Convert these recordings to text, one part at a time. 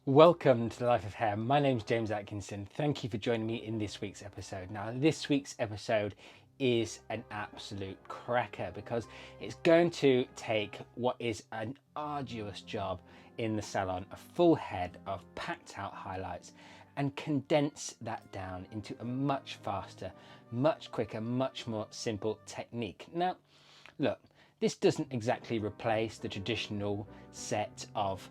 Welcome to the Life of Hair. My name's James Atkinson. Thank you for joining me in this week's episode. Now, this week's episode is an absolute cracker because it's going to take what is an arduous job in the salon, a full head of packed out highlights, and condense that down into a much faster, much quicker, much more simple technique. Now, look, this doesn't exactly replace the traditional set of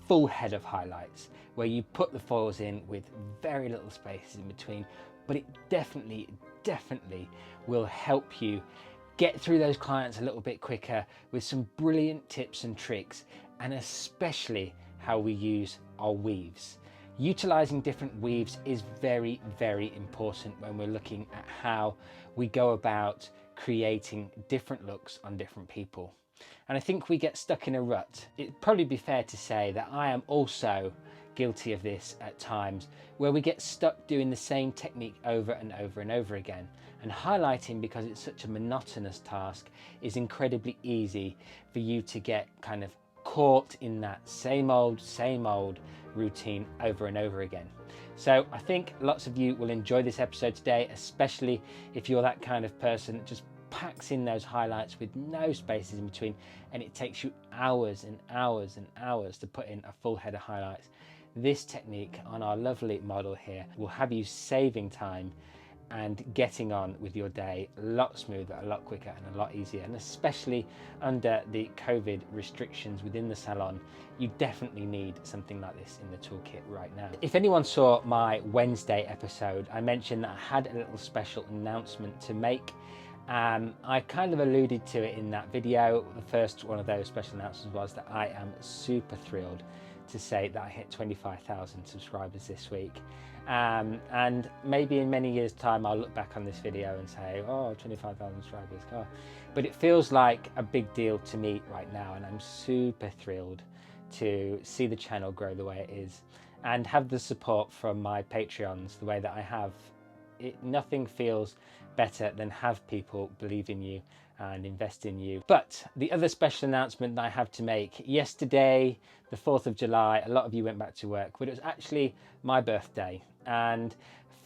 full head of highlights where you put the foils in with very little spaces in between, but it definitely will help you get through those clients a little bit quicker with some brilliant tips and tricks, and especially how we use our weaves. Utilizing different weaves is very important when we're looking at how we go about creating different looks on different people. And I think we get stuck in a rut. It'd probably be fair to say that I am also guilty of this at times, where we get stuck doing the same technique over and over again. And highlighting, because it's such a monotonous task, is incredibly easy for you to get kind of caught in that same old routine over and over again. So I think lots of you will enjoy this episode today, especially if you're that kind of person that just packs in those highlights with no spaces in between, and it takes you hours and hours to put in a full head of highlights. This technique on our lovely model here will have you saving time and getting on with your day a lot smoother, a lot quicker, and a lot easier. And especially under the COVID restrictions within the salon, you definitely need something like this in the toolkit right now. If anyone saw my Wednesday episode, I mentioned that I had a little special announcement to make. I kind of alluded to it in that video. The first one of those special announcements was that I am super thrilled to say that I hit 25,000 subscribers this week. And maybe in many years' time, I'll look back on this video and say, oh, 25,000 subscribers, oh. But it feels like a big deal to me right now, and I'm super thrilled to see the channel grow the way it is and have the support from my Patreons the way that I have. Nothing feels better than have people believe in you and invest in you. But the other special announcement that I have to make, yesterday, the 4th of July, a lot of you went back to work, but it was actually my birthday. And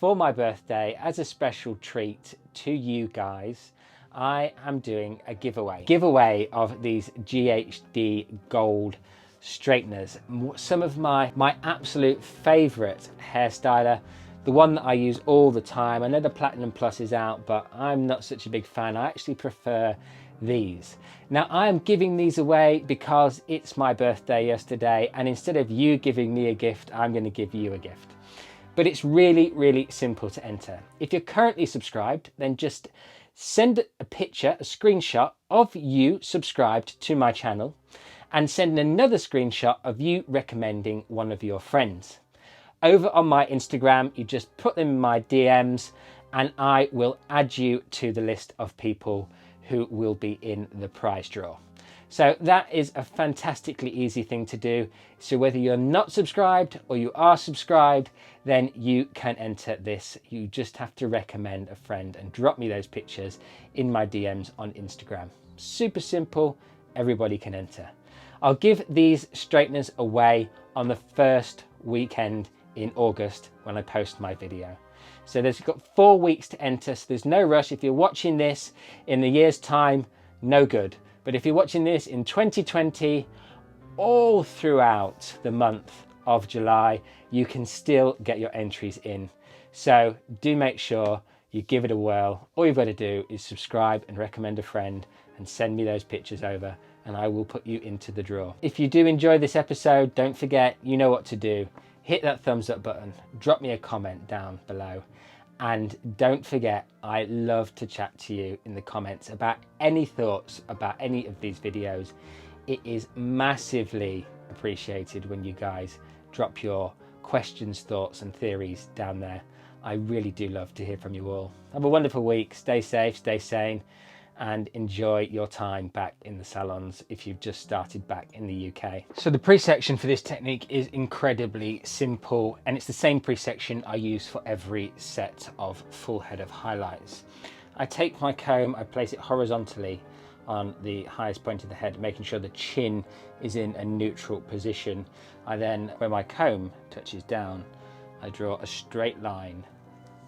for my birthday, as a special treat to you guys, I am doing a giveaway of these GHD gold straighteners. Some of my absolute favorite hairstyler, the one that I use all the time. I know the Platinum Plus is out, but I'm not such a big fan. I actually prefer these. Now, I am giving these away because it's my birthday yesterday, and instead of you giving me a gift, I'm going to give you a gift. But it's really simple to enter. If you're currently subscribed, then just send a picture, a screenshot of you subscribed to my channel, and send another screenshot of you recommending one of your friends. Over on my Instagram, you just put them in my DMs and I will add you to the list of people who will be in the prize draw. So that is a fantastically easy thing to do. So whether you're not subscribed or you are subscribed, then you can enter this. You just have to recommend a friend and drop me those pictures in my DMs on Instagram. Super simple, everybody can enter. I'll give these straighteners away on the first weekend in August when I post my video. So there's got 4 weeks to enter, so there's no rush. If you're watching this in a year's time, no good. But if you're watching this in 2020, all throughout the month of July, you can still get your entries in. So do make sure you give it a whirl. All you've got to do is subscribe and recommend a friend and send me those pictures over, and I will put you into the draw. If you do enjoy this episode, don't forget, you know what to do. Hit that thumbs up button, drop me a comment down below, and don't forget, I love to chat to you in the comments about any thoughts about any of these videos. It is massively appreciated when you guys drop your questions, thoughts and theories down there. I really do love to hear from you all. Have a wonderful week, stay safe, stay sane, and enjoy your time back in the salons if you've just started back in the UK. So the pre-section for this technique is incredibly simple, and it's the same pre-section I use for every set of full head of highlights. I take my comb, I place it horizontally on the highest point of the head, making sure the chin is in a neutral position. I then, when my comb touches down, I draw a straight line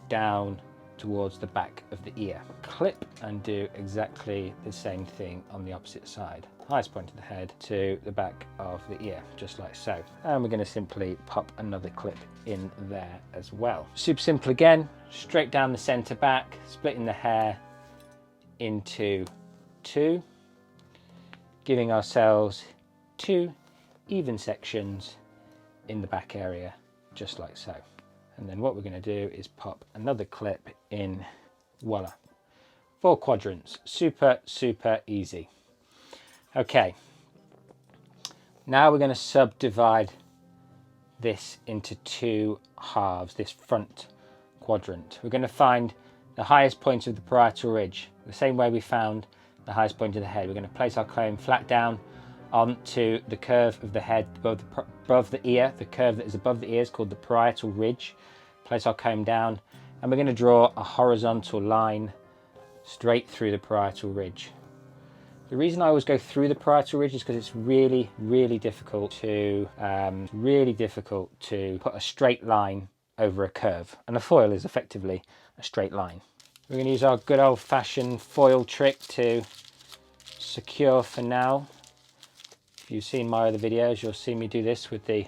down towards the back of the ear. Clip and do exactly the same thing on the opposite side. Highest point of the head to the back of the ear, just like so. And we're going to simply pop another clip in there as well. Super simple again, straight down the center back, splitting the hair into two, giving ourselves two even sections in the back area, just like so. And then what we're going to do is pop another clip in. Voila, 4 quadrants. Super easy. Okay, now we're going to subdivide this into 2 halves, this front quadrant. We're going to find the highest point of the parietal ridge, the same way we found the highest point of the head. We're going to place our comb flat down onto the curve of the head above the ear. The curve that is above the ear is called the parietal ridge. Place our comb down and we're going to draw a horizontal line straight through the parietal ridge. The reason I always go through the parietal ridge is because it's really difficult to put a straight line over a curve, and a foil is effectively a straight line. We're going to use our good old-fashioned foil trick to secure for now. If you've seen my other videos, you'll see me do this with the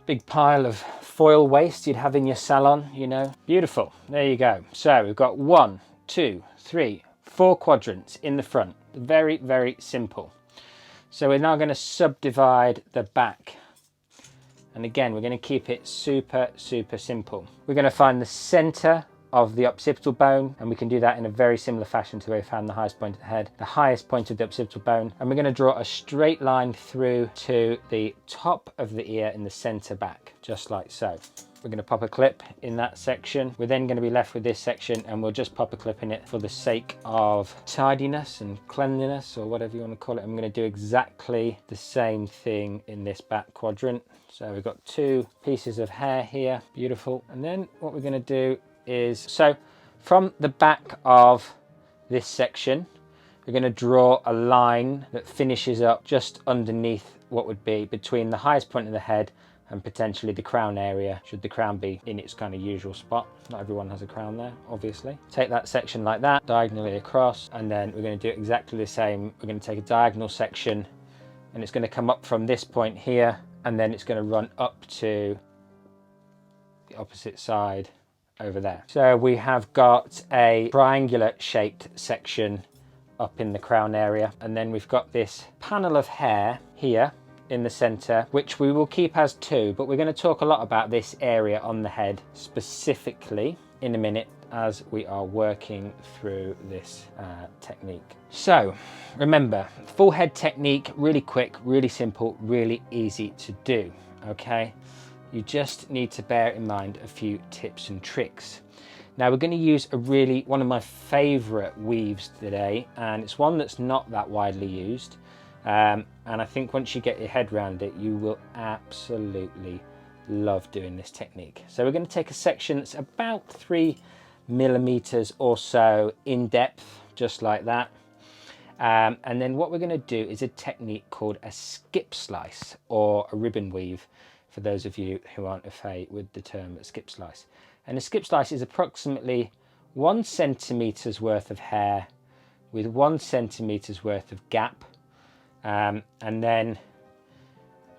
big pile of foil waste you'd have in your salon, you know. Beautiful, there you go. So we've got 1, 2, 3, 4 quadrants in the front. Very simple. So we're now going to subdivide the back. And again, we're going to keep it super simple. We're going to find the center of the occipital bone, and we can do that in a very similar fashion to where we found the highest point of the head, the highest point of the occipital bone, and we're going to draw a straight line through to the top of the ear in the center back, just like so. We're going to pop a clip in that section. We're then going to be left with this section, and we'll just pop a clip in it for the sake of tidiness and cleanliness, or whatever you want to call it. I'm going to do exactly the same thing in this back quadrant. So we've got 2 pieces of hair here, beautiful. And then what we're going to do is, so from the back of this section, we're going to draw a line that finishes up just underneath what would be between the highest point of the head and potentially the crown area, should the crown be in its kind of usual spot. Not everyone has a crown there, obviously. Take that section like that, diagonally across, and then we're going to do exactly the same. We're going to take a diagonal section, and it's going to come up from this point here, and then it's going to run up to the opposite side over there. So we have got a triangular shaped section up in the crown area, and then we've got this panel of hair here in the center, which we will keep as 2, but we're going to talk a lot about this area on the head specifically in a minute as we are working through this technique. So remember, full head technique, really quick, really simple, really easy to do. Okay, you just need to bear in mind a few tips and tricks. Now we're going to use one of my favorite weaves today, and it's one that's not that widely used, and I think once you get your head around it, you will absolutely love doing this technique. So we're going to take a section that's about 3 millimeters or so in depth, just like that, and then what we're going to do is a technique called a skip slice, or a ribbon weave, for those of you who aren't au fait with the term skip slice. And a skip slice is approximately 1 centimeter's worth of hair with 1 centimeter's worth of gap, and then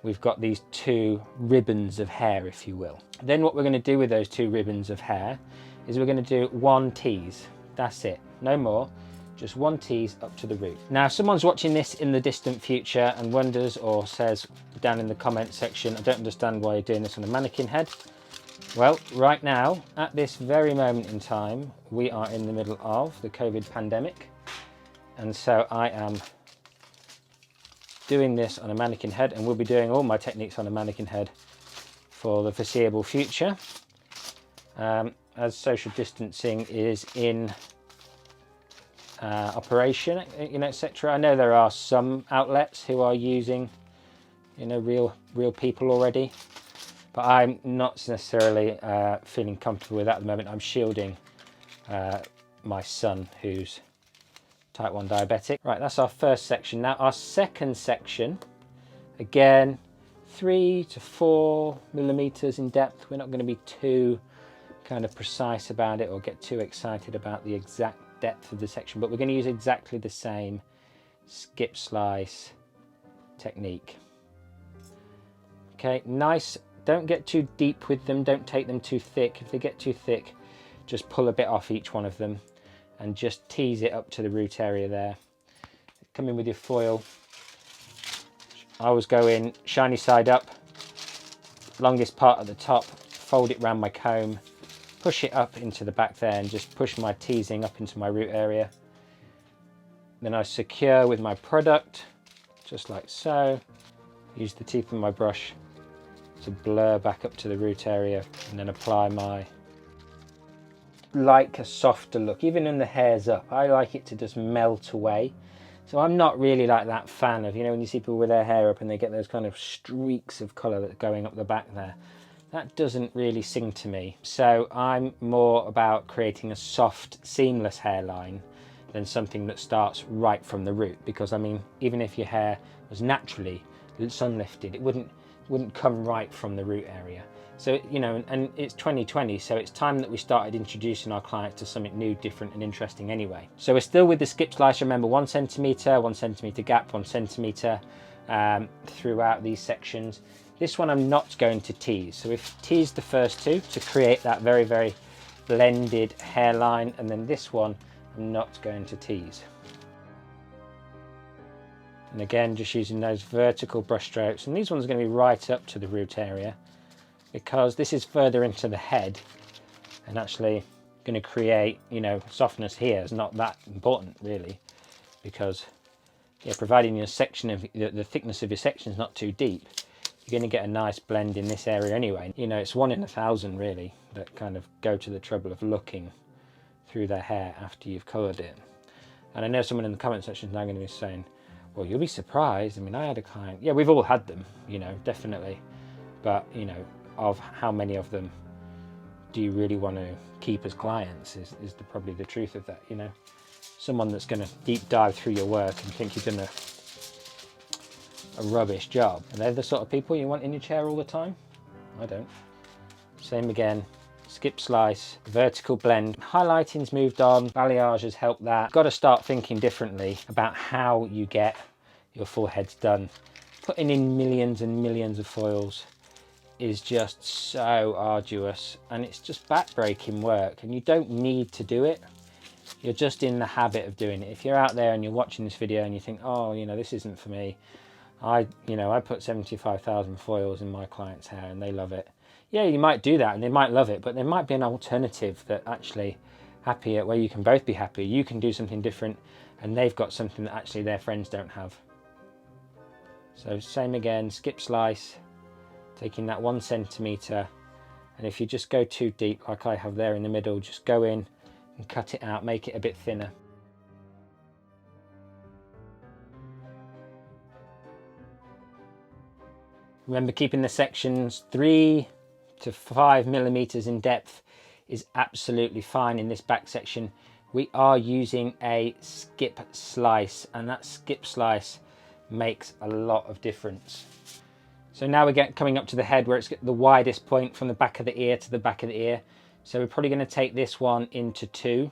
we've got these 2 ribbons of hair, if you will. Then what we're going to do with those 2 ribbons of hair is we're going to do 1 tease. That's it, no more, just 1 tease up to the root. Now if someone's watching this in the distant future and wonders, or says down in the comment section, I don't understand why you're doing this on a mannequin head. Well, right now, at this very moment in time, we are in the middle of the COVID pandemic, and so I am doing this on a mannequin head, and we'll be doing all my techniques on a mannequin head for the foreseeable future, as social distancing is in operation, you know, etc. I know there are some outlets who are using, you know, real people already, but I'm not necessarily feeling comfortable with that at the moment. I'm shielding my son, who's type 1 diabetic. Right, that's our first section. Now our second section, again, 3 to 4 millimeters in depth. We're not going to be too kind of precise about it or get too excited about the exact depth of the section, but we're going to use exactly the same skip slice technique. Okay, nice. Don't get too deep with them, don't take them too thick. If they get too thick, just pull a bit off each one of them and just tease it up to the root area there. Come in with your foil. I always go in shiny side up, longest part at the top, fold it around my comb, push it up into the back there and just push my teasing up into my root area. Then I secure with my product, just like so. Use the tip of my brush to blur back up to the root area and then apply my, like a softer look. Even when the hair's up, I like it to just melt away. So I'm not really like that fan of, you know, when you see people with their hair up and they get those kind of streaks of colour that's going up the back there. That doesn't really sing to me. So I'm more about creating a soft, seamless hairline than something that starts right from the root. Because I mean, even if your hair was naturally sun lifted, it wouldn't come right from the root area. So, you know, and it's 2020, so it's time that we started introducing our clients to something new, different and interesting anyway. So we're still with the skip slice. Remember, 1 centimetre, 1 centimetre gap, 1 centimetre throughout these sections. This one I'm not going to tease. So we've teased the first two to create that very, very blended hairline. And then this one, I'm not going to tease. And again, just using those vertical brush strokes. And these ones are going to be right up to the root area because this is further into the head and actually going to create, you know, softness here is not that important really, because yeah, providing your section of the thickness of your section is not too deep, you're going to get a nice blend in this area anyway. You know, it's 1 in 1,000 really that kind of go to the trouble of looking through their hair after you've coloured it. And I know someone in the comment section is now going to be saying, well, you'll be surprised. I mean, I had a client, yeah, we've all had them, you know, definitely. But, you know, of how many of them do you really want to keep as clients is probably the truth of that, you know. Someone that's going to deep dive through your work and think you've done a rubbish job. And they're the sort of people you want in your chair all the time? I don't. Same again. Skip slice, vertical blend. Highlighting's moved on, balayage has helped that. Got to start thinking differently about how you get your full heads done. Putting in millions and millions of foils is just so arduous and it's just back-breaking work, and you don't need to do it. You're just in the habit of doing it. If you're out there and you're watching this video and you think, oh, you know, this isn't for me. I put 75,000 foils in my client's hair and they love it. Yeah, you might do that and they might love it, but there might be an alternative that actually happier, where you can both be happy. You can do something different and they've got something that actually their friends don't have. So same again, skip slice, taking that 1 centimetre, and if you just go too deep like I have there in the middle, just go in and cut it out, make it a bit thinner. Remember, keeping the sections 3 to 5 millimeters in depth is absolutely fine in this back section. We are using a skip slice, and that skip slice makes a lot of difference. So now we're coming up to the head where it's the widest point from the back of the ear to the back of the ear. So we're probably going to take this one into 2.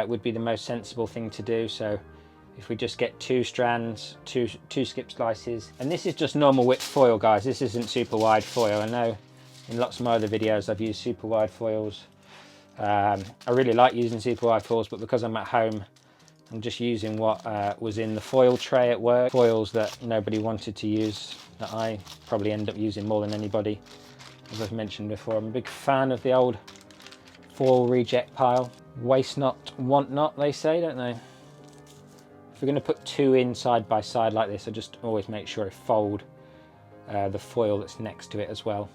Would be the most sensible thing to do. So if we just get 2 strands, two skip slices, and this is just normal width foil, guys. This isn't super wide foil. I know in lots of my other videos I've used super wide foils. I really like using super wide foils, but because I'm at home, I'm just using what was in the foil tray at work. Foils that nobody wanted to use, that I probably end up using more than anybody. As I've mentioned before, I'm a big fan of the old foil reject pile. Waste not, want not, they say, don't they? If we're going to put 2 in side by side like this, I just always make sure I fold the foil that's next to it as well,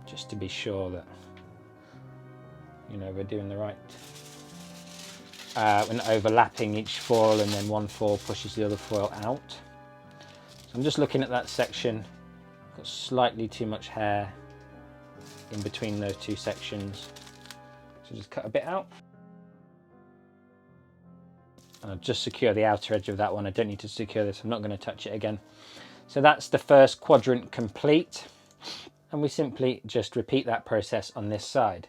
just to be sure that, you know, we're doing the right. We're not overlapping each foil and then one foil pushes the other foil out. So I'm just looking at that section. Got slightly too much hair in between those 2 sections, so just cut a bit out. I'll just secure the outer edge of that one. I don't need to secure this. I'm not going to touch it again. So that's the first quadrant complete. And we simply just repeat that process on this side.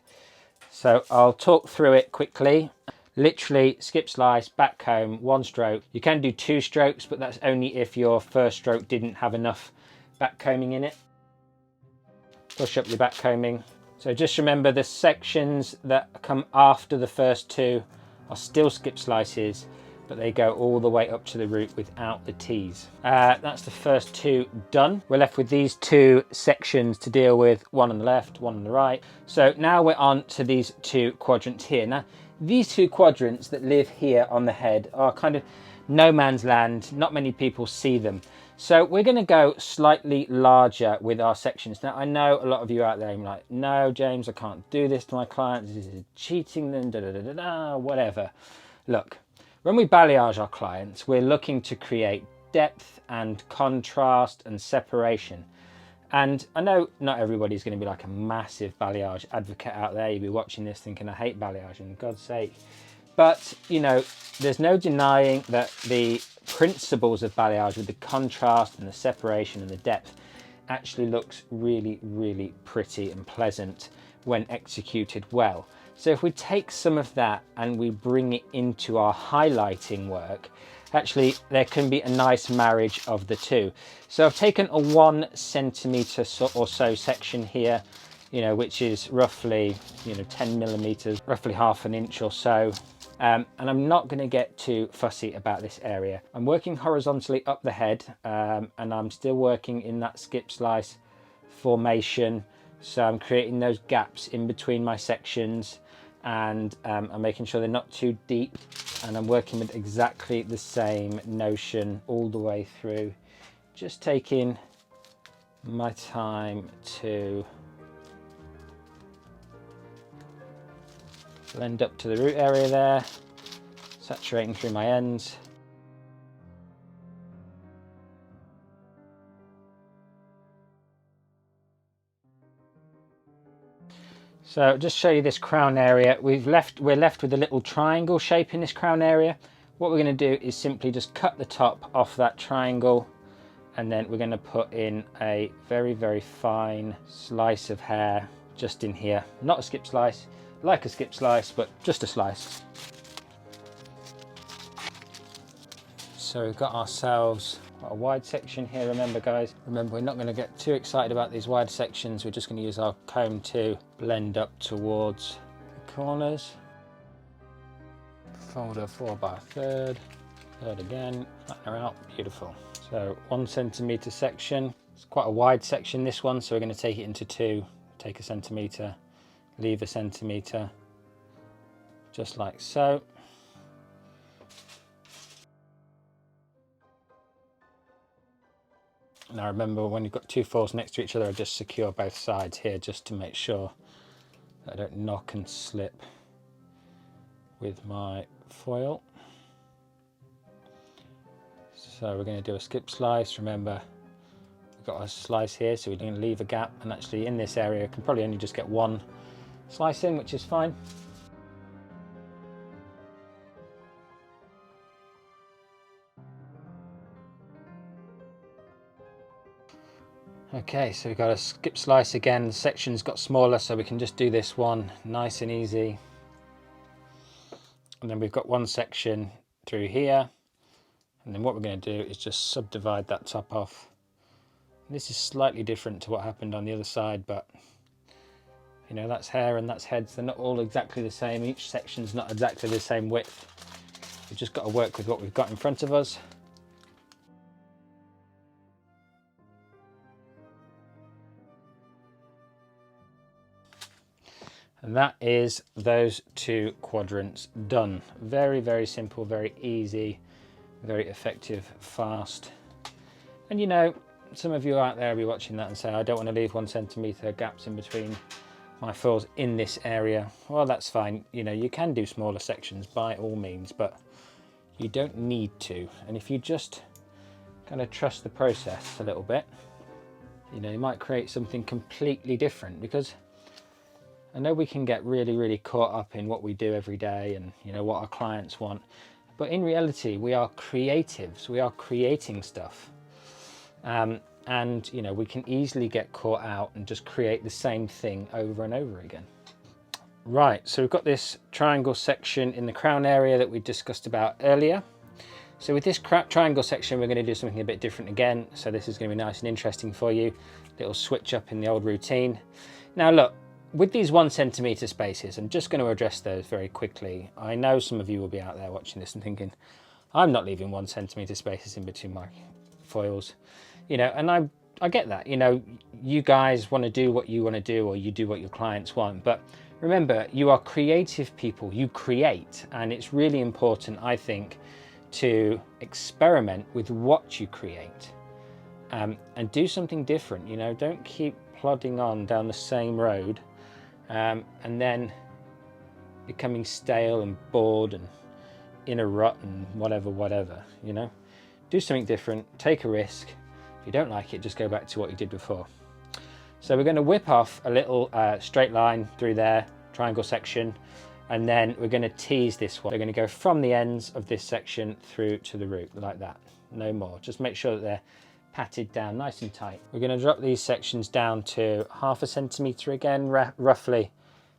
So I'll talk through it quickly. Literally skip slice, back comb, one stroke. You can do 2 strokes, but that's only if your first stroke didn't have enough back combing in it. Push up your back combing. So just remember the sections that come after the first 2 are still skip slices, but they go all the way up to the root without the T's. That's the first 2 done. We're left with these 2 sections to deal with, one on the left, one on the right. So now we're on to these 2 quadrants here. Now, these 2 quadrants that live here on the head are kind of no man's land. Not many people see them. So we're going to go slightly larger with our sections. Now, I know a lot of you out there are like, no, James, I can't do this to my clients. This is cheating them, whatever. Look. When we balayage our clients, we're looking to create depth and contrast and separation. And I know not everybody's going to be like a massive balayage advocate out there. You'll be watching this thinking, I hate balayage, and God's sake. But, you know, there's no denying that the principles of balayage with the contrast and the separation and the depth actually looks really, really pretty and pleasant when executed well. So if we take some of that and we bring it into our highlighting work, actually there can be a nice marriage of the 2. So I've taken a 1 centimeter or so section here, you know, which is roughly, you know, 10 millimeters, roughly ½ an inch or so. And I'm not going to get too fussy about this area. I'm working horizontally up the head, and I'm still working in that skip slice formation. So I'm creating those gaps in between my sections, and I'm making sure they're not too deep, and I'm working with exactly the same notion all the way through, just taking my time to blend up to the root area there, saturating through my ends. So just show you this crown area. We're left with a little triangle shape in this crown area. What we're going to do is simply just cut the top off that triangle, and then we're going to put in a very, very fine slice of hair just in here. Not a skip slice, like a skip slice, but just a slice. So we've got ourselves a wide section here. Remember guys, we're not going to get too excited about these wide sections. We're just going to use our comb to blend up towards the corners. Fold a 4x3, third again, flatten her out, beautiful. So 1 centimeter section. It's quite a wide section, this one, so we're going to take it into 2. Take 1 centimeter, leave 1 centimeter, just like so. Now remember, when you've got 2 foils next to each other, I just secure both sides here just to make sure that I don't knock and slip with my foil. So we're going to do a skip slice. Remember, we've got a slice here, so we're going to leave a gap, and actually in this area I can probably only just get 1 slice in, which is fine. Okay, so we've got a skip slice again. The section's got smaller, so we can just do this one nice and easy. And then we've got 1 section through here. And then what we're going to do is just subdivide that top off. This is slightly different to what happened on the other side, but you know, that's hair and that's heads. They're not all exactly the same. Each section's not exactly the same width. We've just got to work with what we've got in front of us. And that is those 2 quadrants done. Very, very simple, very easy, very effective, fast. And you know, some of you out there will be watching that and say, I don't want to leave 1 centimeter gaps in between my foils in this area. Well, that's fine. You know, you can do smaller sections by all means, but you don't need to. And if you just kind of trust the process a little bit, you know, you might create something completely different, because I know we can get really, really caught up in what we do every day and, you know, what our clients want. But in reality, we are creatives. We are creating stuff. And, you know, we can easily get caught out and just create the same thing over and over again. Right, so we've got this triangle section in the crown area that we discussed about earlier. So with this triangle section, we're going to do something a bit different again. So this is going to be nice and interesting for you. Little switch up in the old routine. Now look, with these 1 centimetre spaces, I'm just going to address those very quickly. I know some of you will be out there watching this and thinking, I'm not leaving 1 centimetre spaces in between my foils. You know, and I get that. You know, you guys want to do what you want to do, or you do what your clients want. But remember, you are creative people. You create, and it's really important, I think, to experiment with what you create, and do something different. You know, don't keep plodding on down the same road, and then becoming stale and bored and in a rut and whatever. You know, do something different. Take a risk. If you don't like it, just go back to what you did before. So we're going to whip off a little straight line through there, triangle section, and then we're going to tease this one. We're going to go from the ends of this section through to the root, like that. No more. Just make sure that they're patted down nice and tight. We're going to drop these sections down to 0.5 centimetre again, roughly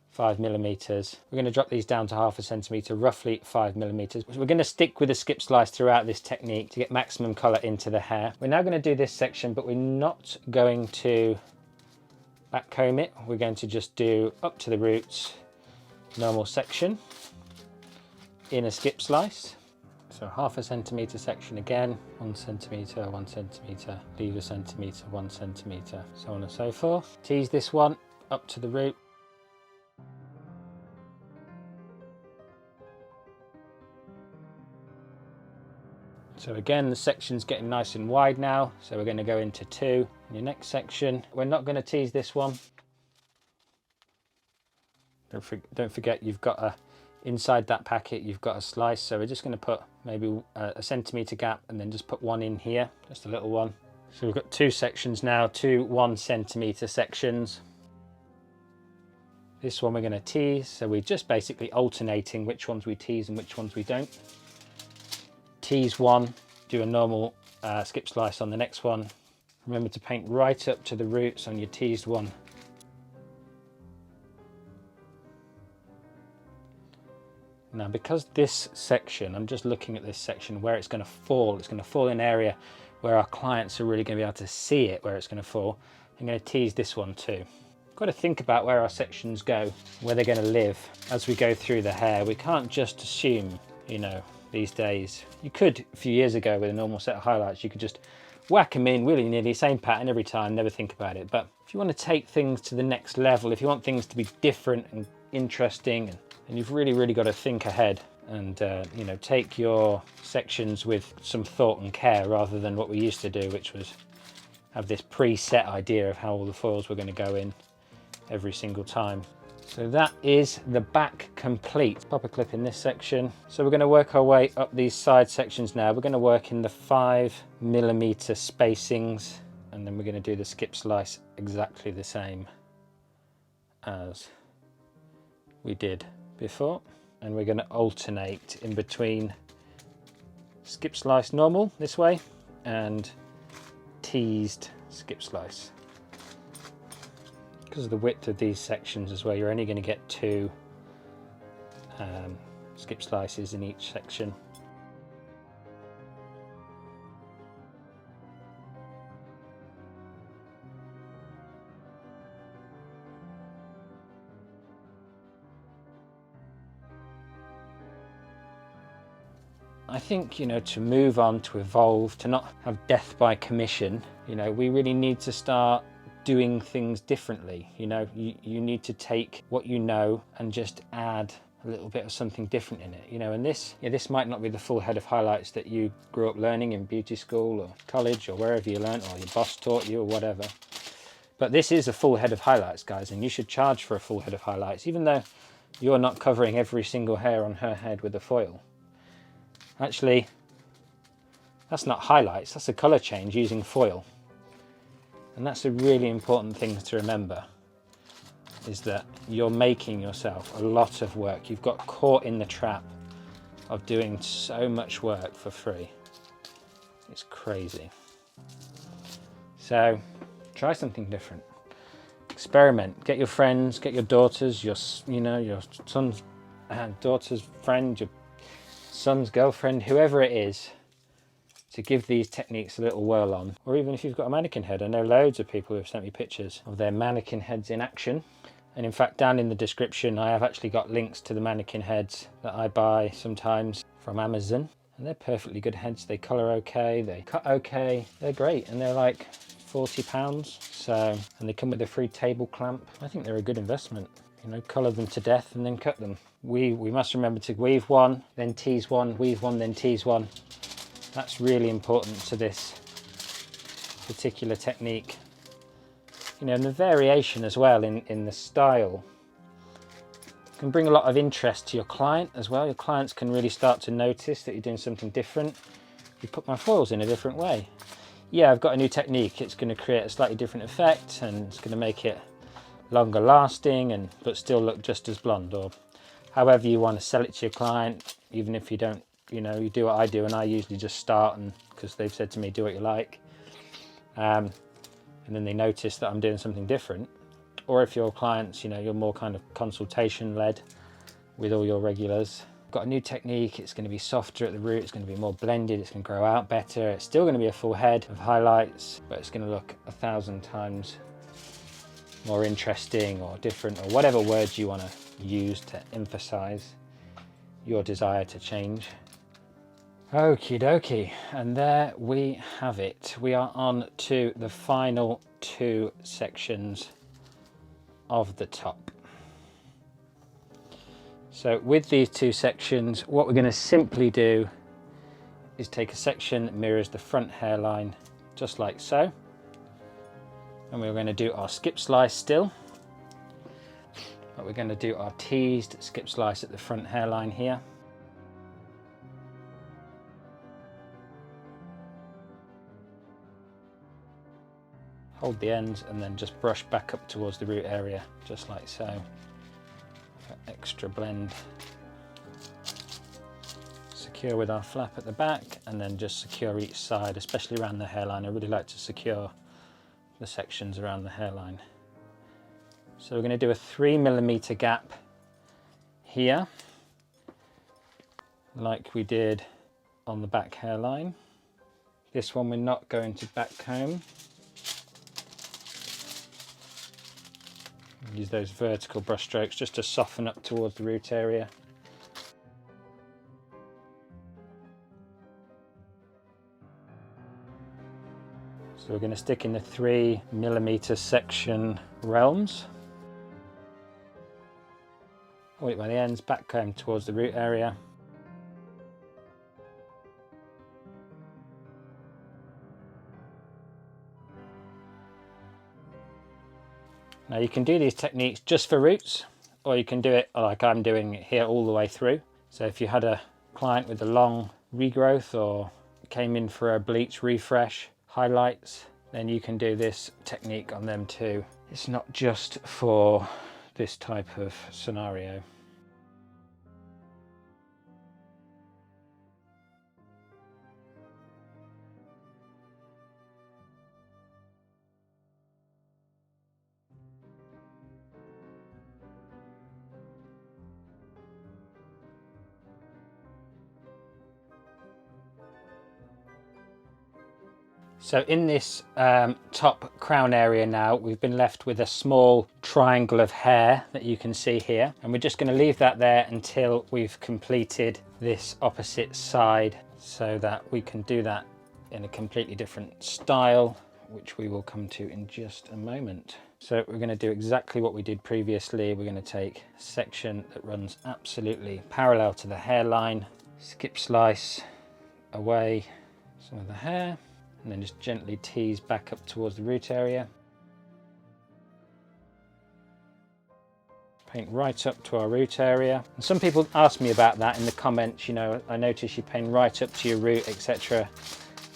5 millimeters. We're going to drop these down to 0.5 centimetre, roughly 5 millimeters. We're going to stick with the skip slice throughout this technique to get maximum colour into the hair. We're now going to do this section, but we're not going to back comb it. We're going to just do up to the roots, normal section in a skip slice. So 0.5 centimetre section again, 1 centimetre, 1 centimetre, leave a centimetre, 1 centimetre, so on and so forth. Tease this one up to the root. So again, the section's getting nice and wide now, so we're going to go into 2 in your next section. We're not going to tease this one. Don't forget you've got a, inside that packet you've got a slice, so we're just going to put maybe a centimetre gap and then just put one in here, just a little one. So we've got 2 sections now, 2 1 centimetre sections. This one we're going to tease, so we're just basically alternating which ones we tease and which ones we don't. Tease one, do a normal skip slice on the next one. Remember to paint right up to the roots on your teased one. Now because this section, I'm just looking at this section where it's going to fall in an area where our clients are really going to be able to see it, where it's going to fall. I'm going to tease this one too. Got to think about where our sections go, where they're going to live as we go through the hair. We can't just assume, you know, these days. You could a few years ago with a normal set of highlights, you could just whack them in willy-nilly, same pattern every time, never think about it. But if you want to take things to the next level, if you want things to be different and interesting, and you've really got to think ahead and you know, take your sections with some thought and care, rather than what we used to do, which was have this preset idea of how all the foils were going to go in every single time. So that is the back complete. Pop a clip in this section. So we're going to work our way up these side sections now. We're going to work in the 5 millimeter spacings, and then we're going to do the skip slice exactly the same as we did before. And we're going to alternate in between skip slice normal this way and teased skip slice. Because of the width of these sections as well, you're only going to get 2 skip slices in each section. I think, you know, to move on, to evolve, to not have death by commission, you know, we really need to start doing things differently. You know, you need to take what you know and just add a little bit of something different in it, you know. And this might not be the full head of highlights that you grew up learning in beauty school or college or wherever you learned, or your boss taught you or whatever, but this is a full head of highlights, guys, and you should charge for a full head of highlights, even though you're not covering every single hair on her head with a foil. Actually, that's not highlights, that's a color change using foil. And that's a really important thing to remember, is that you're making yourself a lot of work. You've got caught in the trap of doing so much work for free. It's crazy. So try something different. Experiment. Get your friends, get your daughters, your son's daughter's friend, your son's girlfriend, whoever it is, to give these techniques a little whirl on. Or even if you've got a mannequin head. I know loads of people who have sent me pictures of their mannequin heads in action. And in fact, down in the description, I have actually got links to the mannequin heads that I buy sometimes from Amazon. And they're perfectly good heads. They colour okay, they cut okay, they're great. And they're like £40. So, and they come with a free table clamp. I think they're a good investment. You know, colour them to death and then cut them. We must remember to weave one, then tease one, weave one, then tease one. That's really important to this particular technique. You know, and the variation as well in the style can bring a lot of interest to your client as well. Your clients can really start to notice that you're doing something different. You put my foils in a different way. Yeah, I've got a new technique. It's going to create a slightly different effect and it's going to make it longer lasting but still look just as blonde, or however you want to sell it to your client. Even if you don't, you know, you do what I do, and I usually just start, and because they've said to me, do what you like, and then they notice that I'm doing something different. Or if your clients, you know, you're more kind of consultation led with all your regulars. Got a new technique. It's going to be softer at the root, it's going to be more blended, it's going to grow out better, it's still going to be a full head of highlights, but it's going to look 1,000 times more interesting or different, or whatever words you want to use to emphasize your desire to change. Okie dokie, and there we have it. We are on to the final 2 sections of the top. So with these 2 sections, what we're going to simply do is take a section that mirrors the front hairline, just like so. And we're going to do our skip slice still, but we're going to do our teased skip slice at the front hairline here. Hold the ends and then just brush back up towards the root area, just like so, for extra blend. Secure with our flap at the back, and then just secure each side, especially around the hairline. I really like to secure the sections around the hairline. So we're going to do a 3mm gap here, like we did on the back hairline. This one we're not going to back comb. Use those vertical brush strokes just to soften up towards the root area. So we're going to stick in the 3mm section realms. Hold it by the ends, back comb towards the root area. Now you can do these techniques just for roots, or you can do it like I'm doing it here all the way through. So if you had a client with a long regrowth or came in for a bleach refresh, highlights, then you can do this technique on them too. It's not just for this type of scenario. So in this top crown area now, we've been left with a small triangle of hair that you can see here. And we're just going to leave that there until we've completed this opposite side, so that we can do that in a completely different style, which we will come to in just a moment. So we're going to do exactly what we did previously. We're going to take a section that runs absolutely parallel to the hairline, skip slice away some of the hair, and then just gently tease back up towards the root area. Paint right up to our root area. And some people ask me about that in the comments, you know, I notice you paint right up to your root, etc.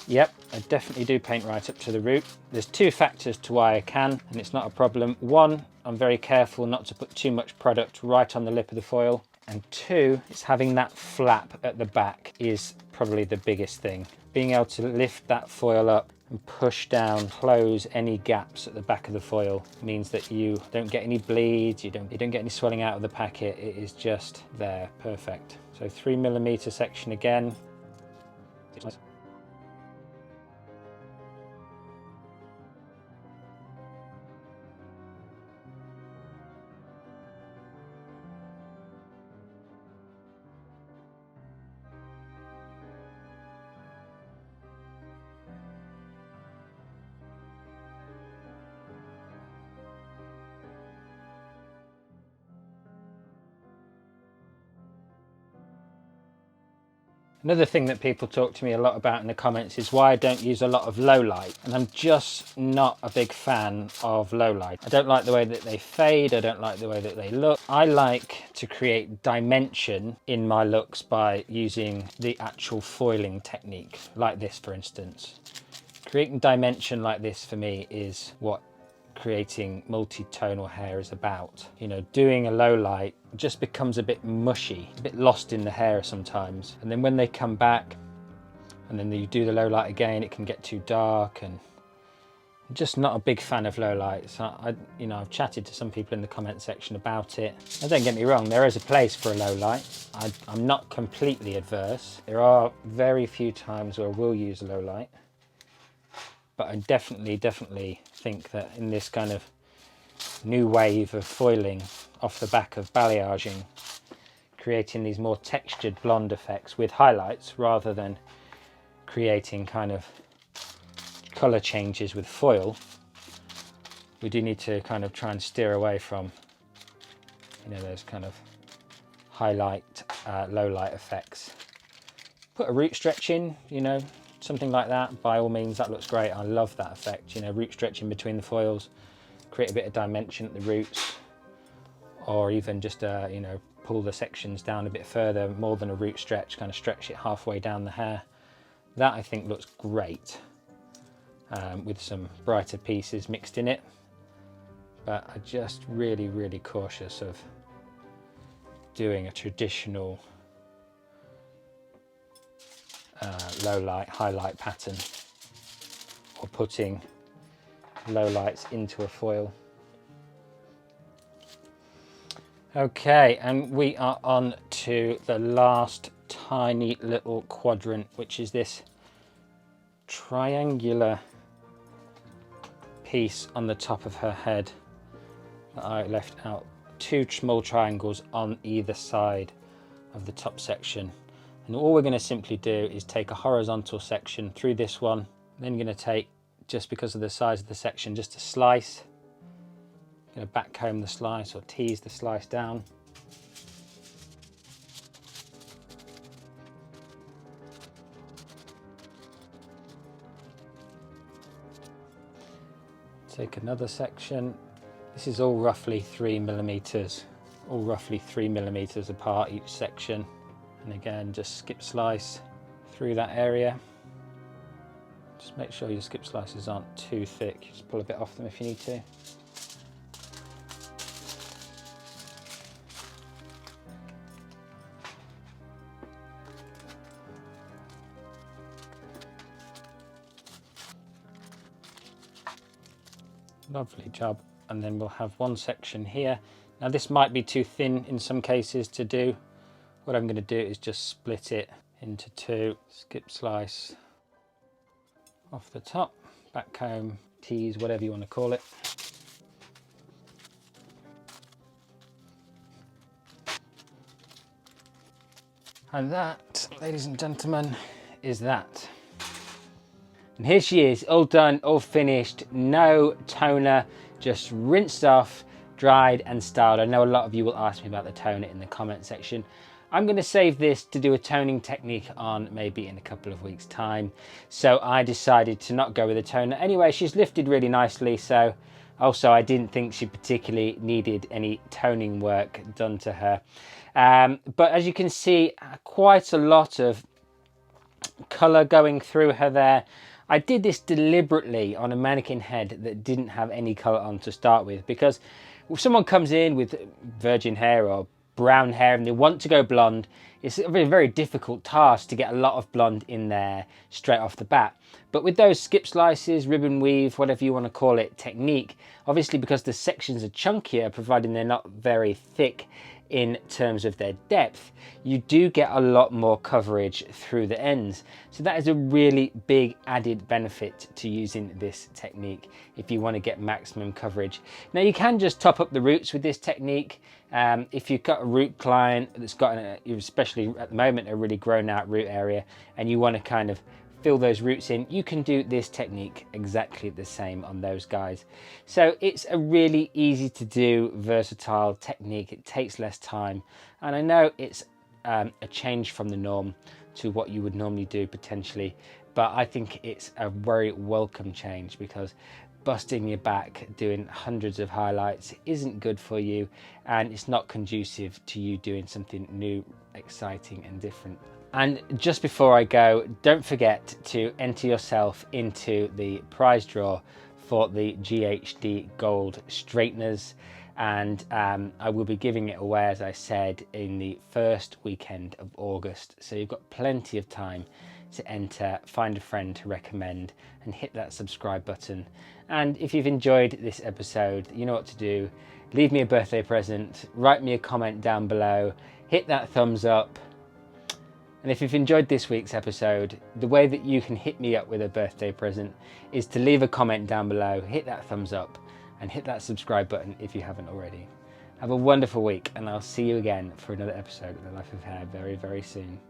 Yep, I definitely do paint right up to the root. There's 2 factors to why I can, and it's not a problem. One, I'm very careful not to put too much product right on the lip of the foil. And two, it's having that flap at the back is probably the biggest thing. Being able to lift that foil up and push down, close any gaps at the back of the foil means that you don't get any bleeds, you don't get any swelling out of the packet. It is just there, perfect. So 3mm section again. Another thing that people talk to me a lot about in the comments is why I don't use a lot of low light, and I'm just not a big fan of low light. I don't like the way that they fade, I don't like the way that they look. I like to create dimension in my looks by using the actual foiling technique, like this for instance. Creating dimension like this for me is what creating multi-tonal hair is about. You know, doing a low light just becomes a bit mushy, a bit lost in the hair sometimes. And then when they come back and then you do the low light again, it can get too dark, and I'm just not a big fan of low lights. I've chatted to some people in the comment section about it. And don't get me wrong, there is a place for a low light. I'm not completely adverse. There are very few times where I will use a low light. But I definitely think that in this kind of new wave of foiling off the back of balayaging, creating these more textured blonde effects with highlights rather than creating kind of colour changes with foil, we do need to kind of try and steer away from, you know, those kind of highlight, low light effects. Put a root stretch in, you know, something like that, by all means, that looks great. I love that effect, you know, root stretching between the foils, create a bit of dimension at the roots, or even just you know, pull the sections down a bit further, more than a root stretch, kind of stretch it halfway down the hair. That I think looks great with some brighter pieces mixed in it, but I'm just really cautious of doing a traditional low light highlight pattern, or putting low lights into a foil. Okay, and we are on to the last tiny little quadrant, which is this triangular piece on the top of her head that I left out. Two small triangles on either side of the top section. And all we're going to simply do is take a horizontal section through this one, then going to take, just because of the size of the section, just a slice. Going to back comb the slice or tease the slice down. Take another section. This is all roughly 3mm, all roughly 3mm apart each section. And again, just skip slice through that area. Just make sure your skip slices aren't too thick. Just pull a bit off them if you need to. Lovely job. And then we'll have one section here. Now this might be too thin in some cases to do. What I'm going to do is just split it into two, skip slice off the top, back comb, tease, whatever you want to call it. And that, ladies and gentlemen, is that. And here she is, all done, all finished, no toner, just rinsed off, dried and styled. I know a lot of you will ask me about the toner in the comment section. I'm going to save this to do a toning technique on maybe in a couple of weeks time. So I decided to not go with a toner. Anyway, she's lifted really nicely. So also I didn't think she particularly needed any toning work done to her. But as you can see, quite a lot of colour going through her there. I did this deliberately on a mannequin head that didn't have any colour on to start with, because if someone comes in with virgin hair or brown hair and they want to go blonde, it's a very difficult task to get a lot of blonde in there straight off the bat. But with those skip slices, ribbon weave, whatever you want to call it, technique, obviously because the sections are chunkier, providing they're not very thick in terms of their depth, you do get a lot more coverage through the ends. So that is a really big added benefit to using this technique if you want to get maximum coverage. Now you can just top up the roots with this technique. If you've got a root client that's got, especially at the moment, a really grown out root area, and you want to kind of fill those roots in, you can do this technique exactly the same on those guys. So it's a really easy to do, versatile technique. It takes less time, and I know it's a change from the norm to what you would normally do potentially, but I think it's a very welcome change, because busting your back doing hundreds of highlights isn't good for you, and it's not conducive to you doing something new, exciting and different. And just before I go, don't forget to enter yourself into the prize draw for the GHD Gold Straighteners, and I will be giving it away, as I said, in the first weekend of August. So you've got plenty of time to enter, find a friend to recommend, and hit that subscribe button. And if you've enjoyed this episode, you know what to do. Leave me a birthday present, write me a comment down below, hit that thumbs up. And if you've enjoyed this week's episode, the way that you can hit me up with a birthday present is to leave a comment down below, hit that thumbs up, and hit that subscribe button if you haven't already. Have a wonderful week, and I'll see you again for another episode of The Life of Hair very, very soon.